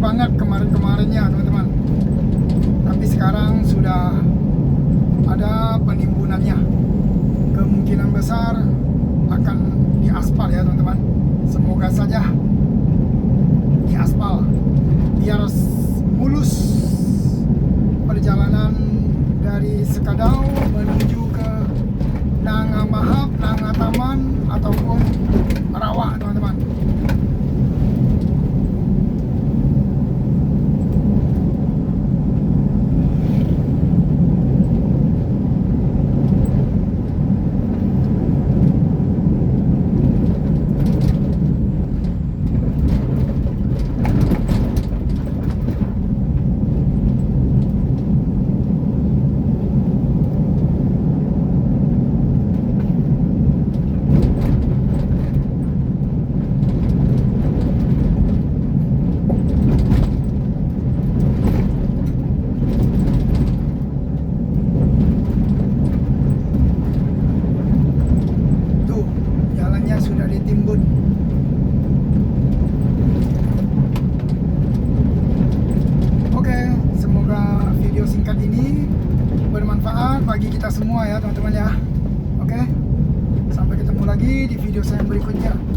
banget kemarin-kemarinnya teman-teman. Tapi sekarang sudah ada penimbunannya. Kemungkinan besar akan diaspal ya teman-teman. Semoga saja diaspal biar mulus perjalanan dari Sekadau menuju ke Nangamahap, Nangataman ataupun Rawak teman-teman. Sudah ditimbun. Oke, semoga video singkat ini bermanfaat bagi kita semua ya teman-teman ya. Oke, sampai ketemu lagi di video saya berikutnya.